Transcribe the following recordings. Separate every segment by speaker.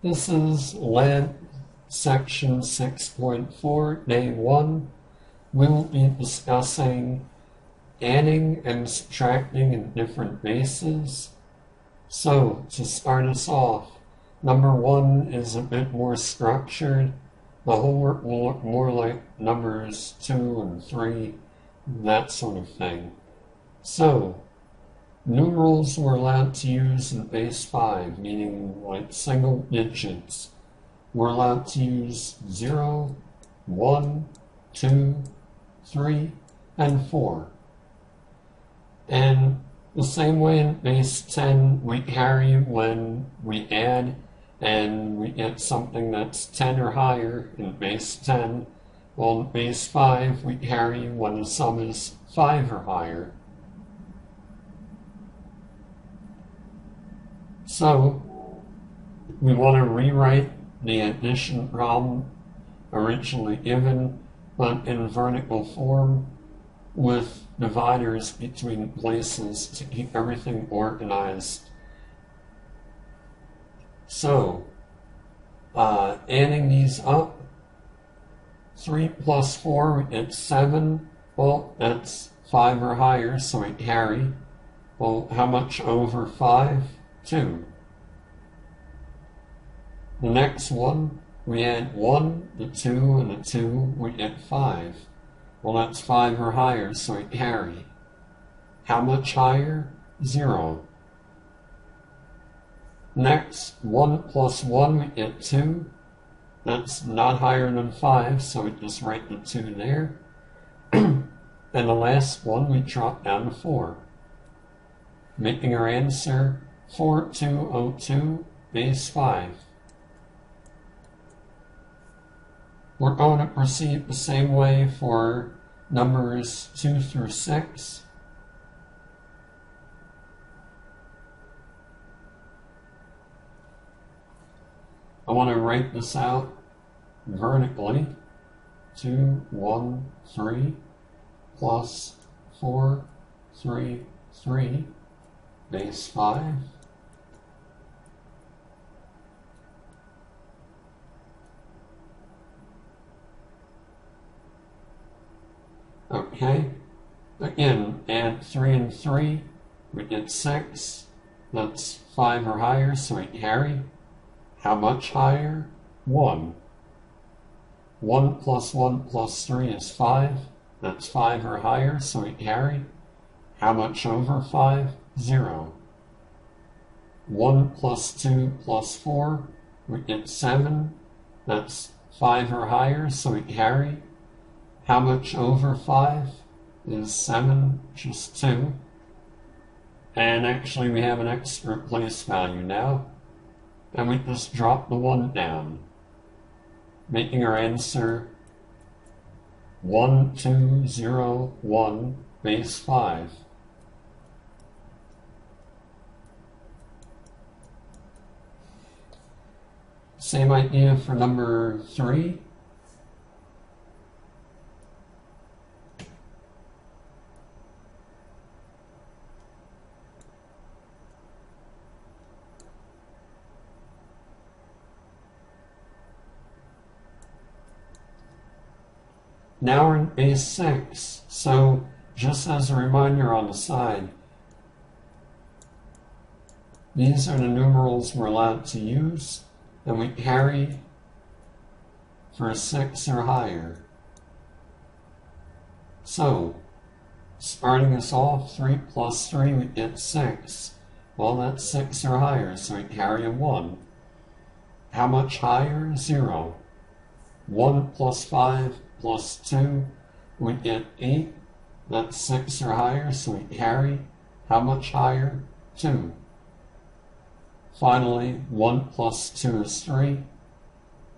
Speaker 1: This is Lab Section 6.4, Day 1. We'll be discussing adding and subtracting in different bases. So, to start us off, number 1 is a bit more structured. The homework will look more like numbers 2 and 3, that sort of thing. So, numerals we're allowed to use in base 5, meaning like single digits. We're allowed to use 0, 1, 2, 3, and 4. And the same way in base 10, we carry when we add and we get something that's 10 or higher in base 10. Well, in base 5, we carry when the sum is 5 or higher. So, we want to rewrite the addition problem originally given, but in vertical form with dividers between places to keep everything organized. So, adding these up, 3 plus 4, we get 7. Well, that's 5 or higher, so we carry. Well, how much over 5? 2. The next one, we add 1, the 2, and the 2, we get 5. Well, that's 5 or higher, so we carry. How much higher? 0. Next, 1 plus 1, we get 2. That's not higher than 5, so we just write the 2 there. And the last one, we drop down to 4. Making our answer 4202, base 5. We're going to proceed the same way for numbers 2 through 6. I want to write this out vertically. 2, 1, 3, plus 4, 3, 3, base 5. Okay, again, add 3 and 3, we get 6. That's 5 or higher, so we carry. How much higher? 1. 1 plus 1 plus 3 is 5. That's 5 or higher, so we carry. How much over 5? 0. 1 plus 2 plus 4, we get 7. That's 5 or higher, so we carry. How much over 5 is 7, just 2. And actually we have an extra place value now. And we just drop the 1 down, making our answer 1201, base 5. Same idea for number 3. Now we're in base 6, so just as a reminder on the side, these are the numerals we're allowed to use, and we carry for 6 or higher. So, starting us off, 3 plus 3, we get 6. Well, that's 6 or higher, so we carry a 1. How much higher? 0. 1 plus 5 plus 2, we get 8. That's 6 or higher, so we carry. How much higher? 2. Finally, 1 plus 2 is 3.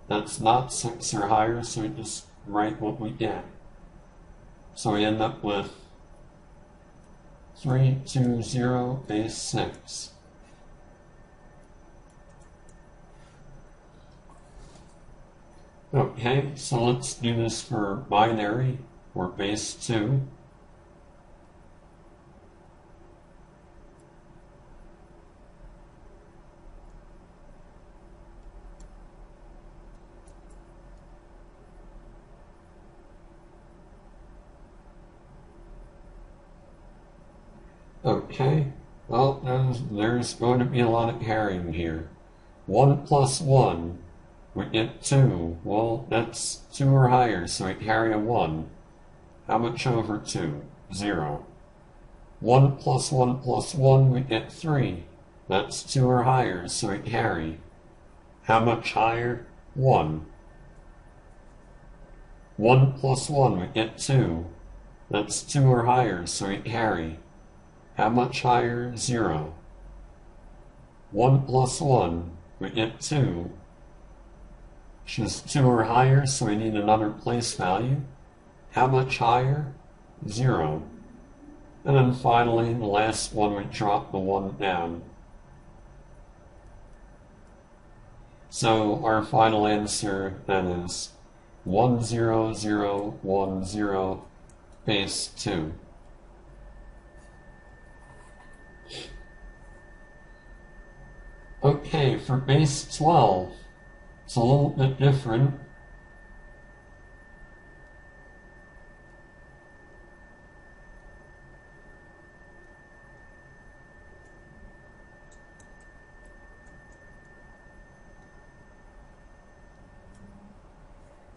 Speaker 1: That's not 6 or higher, so we just write what we get. So we end up with 320, base 6. Okay, so let's do this for binary, or base 2. Okay, well, there's going to be a lot of carrying here. 1 plus 1, we get 2. Well, that's 2 or higher, so we carry a 1. How much over 2? 0. 1 plus 1 plus 1, we get 3. That's 2 or higher, so we carry. How much higher? 1. 1 plus 1, we get 2. That's 2 or higher, so we carry. How much higher? 0. 1 plus 1, we get 2. Which is 2 or higher, so we need another place value. How much higher? 0. And then finally, the last one, we drop the 1 down. So our final answer then is 10010 base 2. Okay, for base 12, it's a little bit different.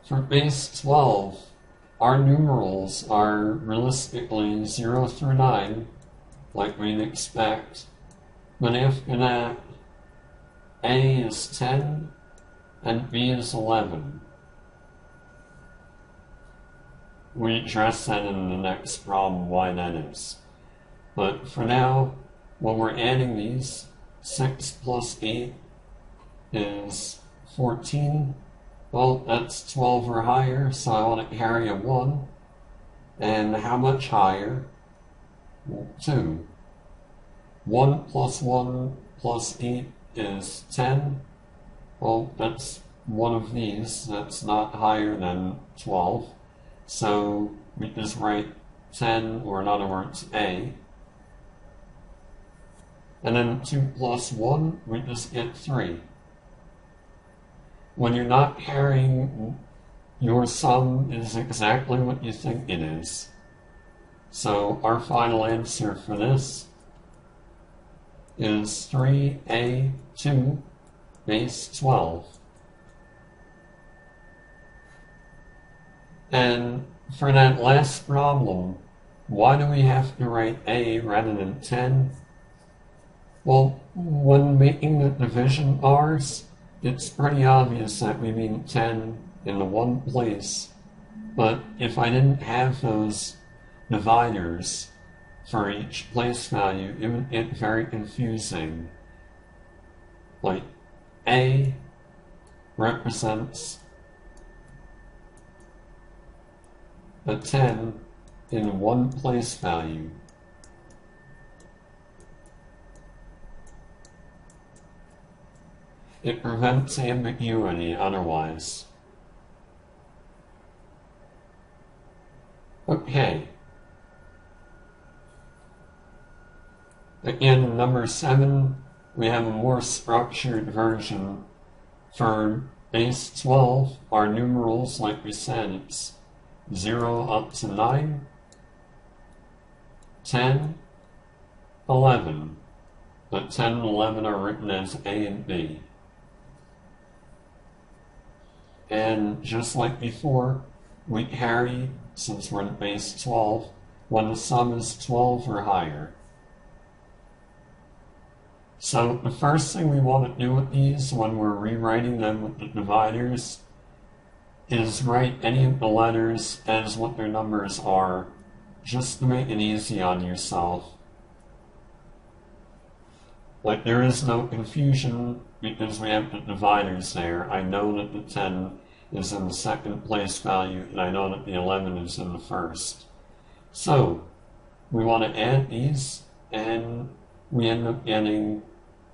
Speaker 1: For base 12, our numerals are realistically 0 through 9, like we'd expect. But after that, A is 10 and B is 11. We address that in the next problem why that is. But for now, when we're adding these, 6 plus 8 is 14. Well, that's 12 or higher, so I want to carry a 1. And how much higher? 2. 1 plus 1 plus 8 is 10. Well, that's one of these. That's not higher than 12. So we just write 10, or in other words, A. And then 2 plus 1, we just get 3. When you're not carrying, your sum is exactly what you think it is. So our final answer for this is 3A2 base 12. And for that last problem, why do we have to write A rather than 10? Well, when making the division R's, it's pretty obvious that we mean 10 in the one place, but if I didn't have those dividers for each place value, it would get very confusing. Like, A represents a 10 in one place value. It prevents ambiguity otherwise. Okay. Again, in number 7, we have a more structured version. For base 12, our numerals, like we said, it's 0 up to 9, 10, 11. But 10 and 11 are written as A and B. And just like before, we carry, since we're in base 12, when the sum is 12 or higher. So the first thing we want to do with these when we're rewriting them with the dividers is write any of the letters as what their numbers are, just to make it easy on yourself. Like, there is no confusion because we have the dividers there. I know that the 10 is in the second place value, and I know that the 11 is in the first. So, we want to add these, and we end up getting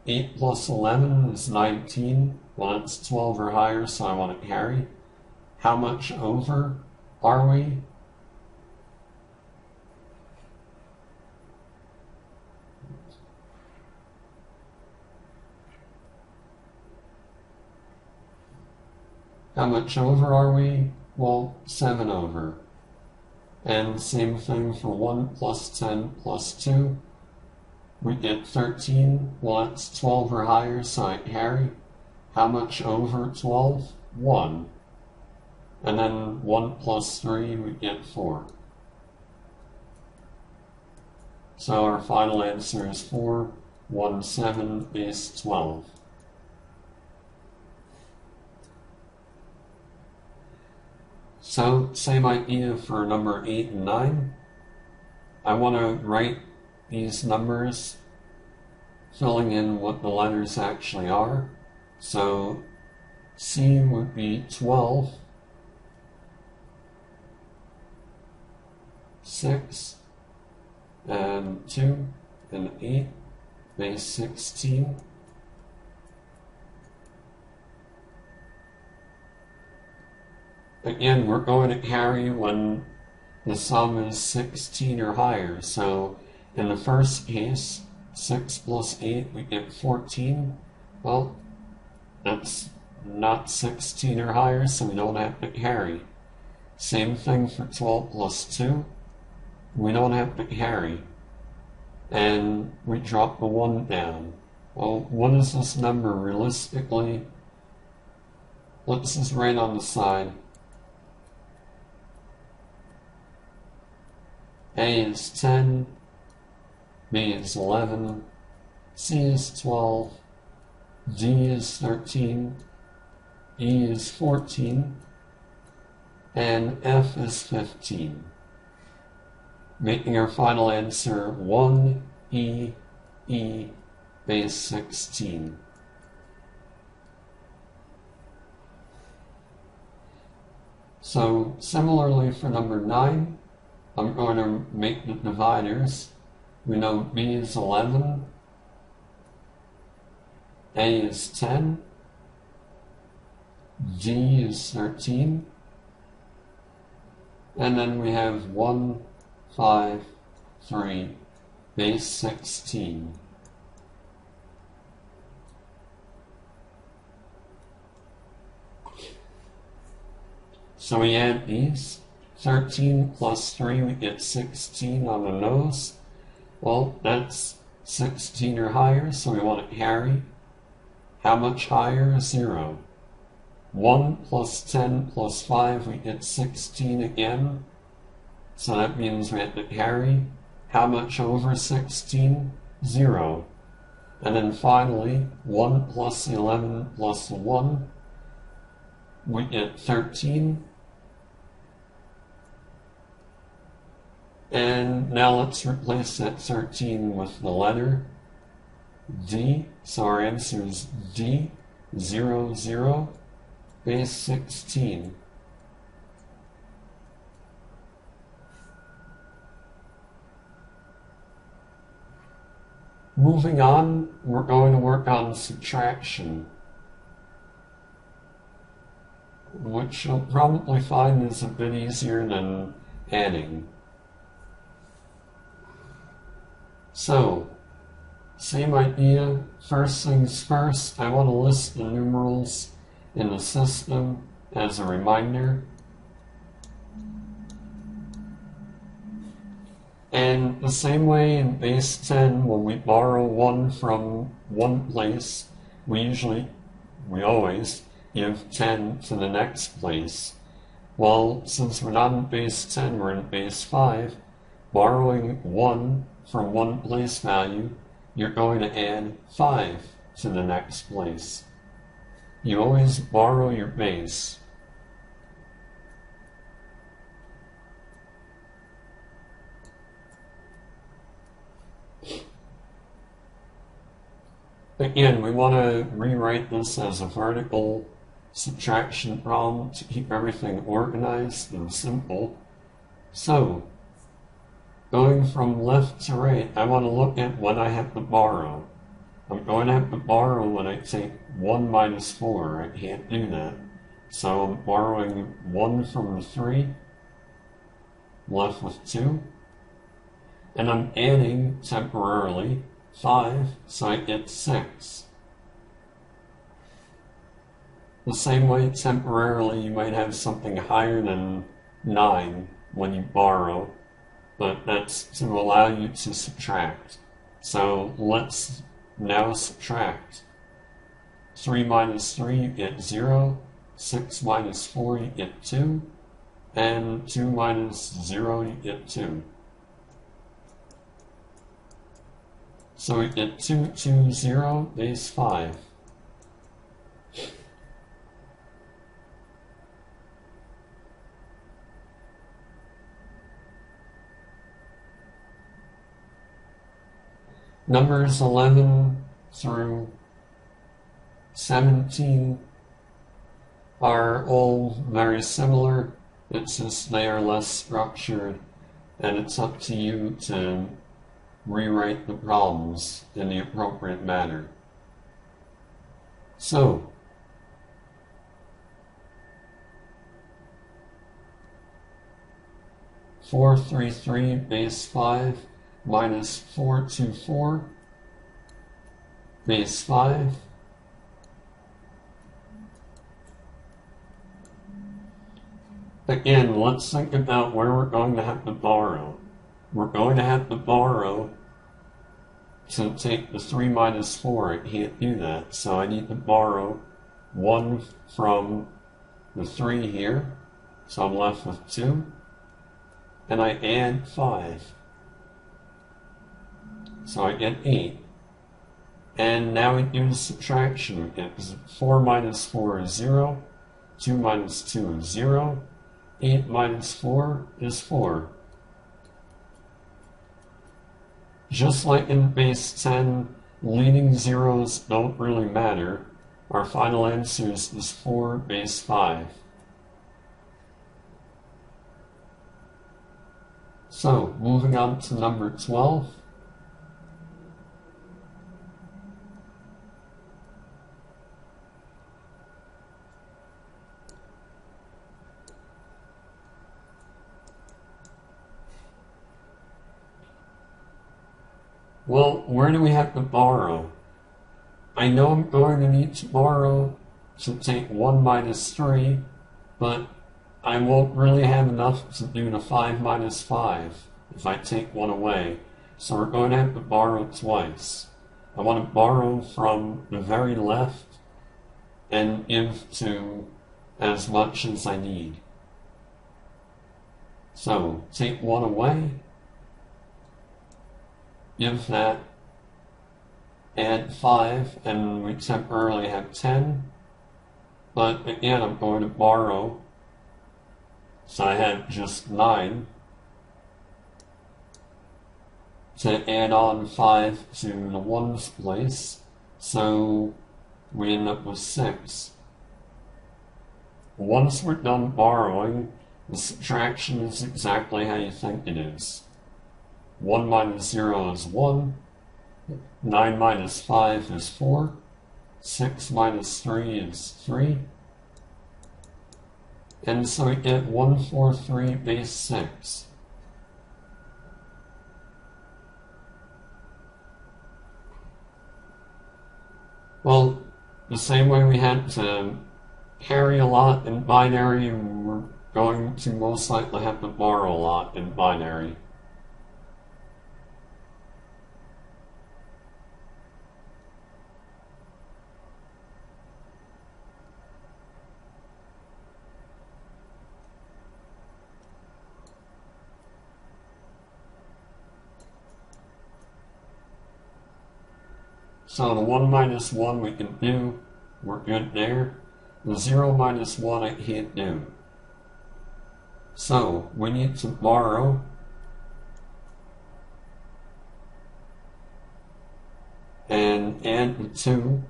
Speaker 1: 8 plus 11 is 19. Well, that's 12 or higher, so I want to carry. How much over are we? How much over are we? Well, 7 over. And same thing for 1 plus 10 plus 2. we get 13. Well, that's 12 or higher, so I carry. How much over 12? 1. And then 1 plus 3, we get 4. So our final answer is 4, 1, 7, base 12. So, same idea for number 8 and 9. I want to write these numbers, filling in what the letters actually are. So, C would be 12, 6, and 2, and 8, base 16. Again, we're going to carry when the sum is 16 or higher. So in the first case, 6 plus 8, we get 14. Well, that's not 16 or higher, so we don't have to carry. Same thing for 12 plus 2. We don't have to carry. And we drop the 1 down. Well, what is this number realistically? Let's just write on the side. A is 10, B is 11, C is 12, D is 13, E is 14, and F is 15. Making our final answer 1, E, E, base 16. So similarly for number 9, I'm going to make the dividers. We know B is 11, A is 10, D is 13, and then we have 1, 5, 3, base 16. So we add these. 13 plus 3, we get 16 on the nose. Well, that's 16 or higher, so we want to carry. How much higher? 0. 1 plus 10 plus 5, we get 16 again. So that means we have to carry. How much over 16? 0. And then finally, 1 plus 11 plus 1, we get 13. And now let's replace that 13 with the letter D. So our answer is D, 0, 0, base 16. Moving on, we're going to work on subtraction, which you'll probably find is a bit easier than adding. So, same idea. First things first, I want to list the numerals in the system as a reminder. And the same way in base 10, when we borrow 1 from one place, we always give 10 to the next place. Well, since we're not in base 10, we're in base 5, borrowing 1 from one place value, you're going to add 5 to the next place. You always borrow your base. Again, we want to rewrite this as a vertical subtraction problem to keep everything organized and simple. So, going from left to right, I want to look at what I have to borrow. I'm going to have to borrow when I take 1 minus 4. I can't do that. So I'm borrowing 1 from 3, left with 2. And I'm adding temporarily 5, so I get 6. The same way temporarily you might have something higher than 9 when you borrow, but that's to allow you to subtract. So let's now subtract. 3 minus 3, you get 0. 6 minus 4, you get 2. And 2 minus 0, you get 2. So we get 2, 2, 0, base 5. Numbers 11 through 17 are all very similar. It's just they are less structured, and it's up to you to rewrite the problems in the appropriate manner. So, four, 3, 3, base 5, minus 4, 2, 4, base 5. Again, let's think about where we're going to have to borrow. We're going to have to borrow to take the 3 minus 4. I can't do that, so I need to borrow 1 from the 3 here, so I'm left with 2, and I add 5. So I get 8. And now we do the subtraction. We get 4 minus 4 is 0, 2 minus 2 is 0, 8 minus 4 is 4. Just like in base 10, leading zeros don't really matter. Our final answer is 4 base 5. So, moving on to number 12. Well, where do we have to borrow? I know I'm going to need to borrow to take 1 minus 3, but I won't really have enough to do the 5 minus 5 if I take 1 away. So we're going to have to borrow twice. I want to borrow from the very left and give to as much as I need. So take 1 away. Give that, add 5, and we temporarily have 10. But again, I'm going to borrow, so I have just 9. To add on 5 to the 1's place, so we end up with 6. Once we're done borrowing, the subtraction is exactly how you think it is. 1 minus 0 is 1, 9 minus 5 is 4, 6 minus 3 is 3, and so we get 143 base 6. Well, the same way we had to carry a lot in binary, we're going to most likely have to borrow a lot in binary. So the 1 minus 1 we can do, we're good there. The 0 minus 1 I can't do. So we need to borrow and add the 2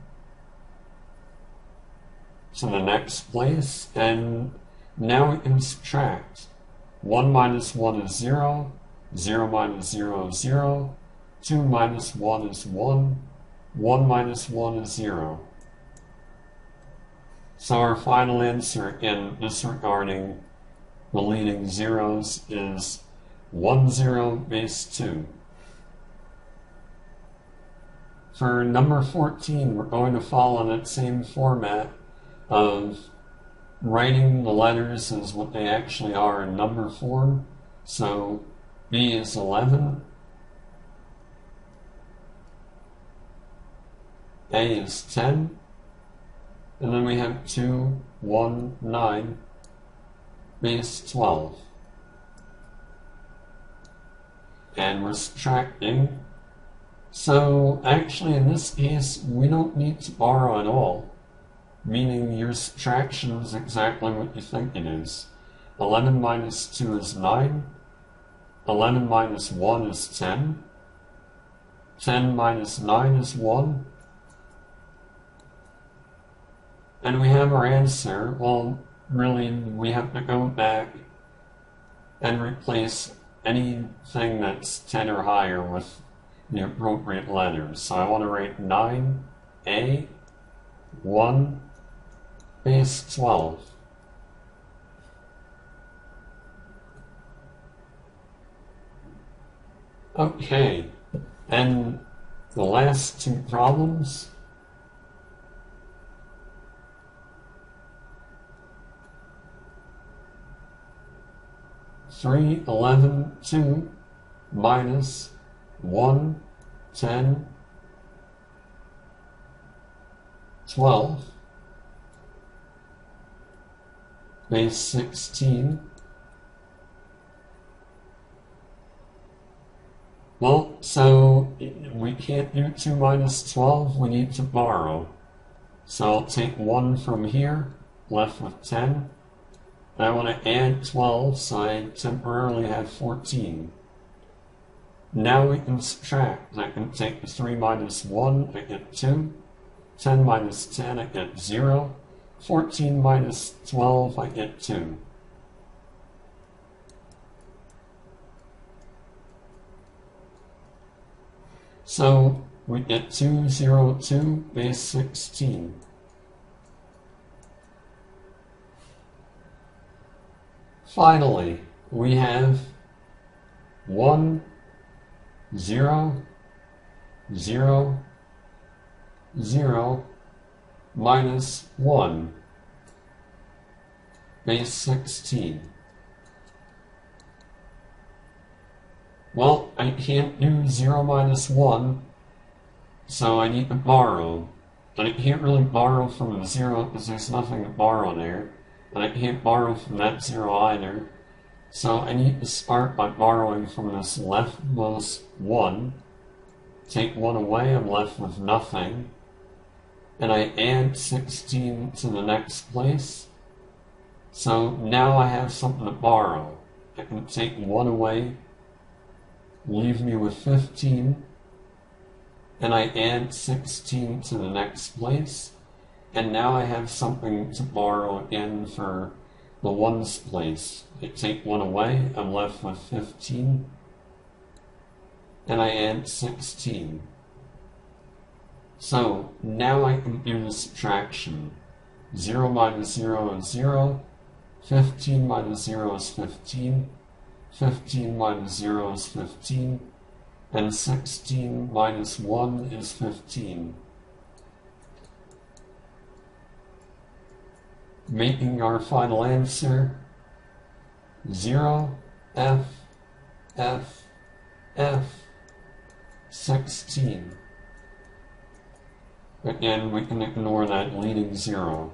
Speaker 1: to the next place, and now we can subtract. 1 minus 1 is 0, 0 minus 0 is 0, 2 minus 1 is 1, 1 minus 1 is 0. So our final answer in disregarding the leading zeros is 1, 0 base 2. For number 14, we're going to follow that same format of writing the letters as what they actually are in number form. So B is 11, A is 10, and then we have 2, 1, 9, base 12. And we're subtracting. So actually in this case, we don't need to borrow at all, meaning your subtraction is exactly what you think it is. 11 minus 2 is 9, 11 minus 1 is 10, 10 minus 9 is 1, and we have our answer. Well, really, we have to go back and replace anything that's 10 or higher with the appropriate letters. So I want to write 9A, 1, base 12. Okay, and the last two problems. Three, 11, 2, minus 1, 10, 12, base 16. Well, so we can't do 2 minus 12, we need to borrow. So I'll take 1 from here, left with 10. I want to add 12, so I temporarily have 14. Now we can subtract. I can take 3 minus 1, I get 2. 10 minus 10, I get 0. 14 minus 12, I get 2. So we get 2, 0, 2, base 16. Finally, we have 1, 0, 0, 0, minus 1, base 16. Well, I can't do 0 minus 1, so I need to borrow. But I can't really borrow from the 0 because there's nothing to borrow there. And I can't borrow from that 0 either. So I need to start by borrowing from this leftmost 1. Take 1 away, I'm left with nothing. And I add 16 to the next place. So now I have something to borrow. I can take 1 away, leave me with 15. And I add 16 to the next place. And now I have something to borrow again for the 1's place. I take 1 away, I'm left with 15. And I add 16. So now I can do the subtraction. 0 minus 0 is 0. 15 minus 0 is 15. 15 minus 0 is 15. And 16 minus 1 is 15. Making our final answer 0, F, F, F, 16. Again, we can ignore that leading 0.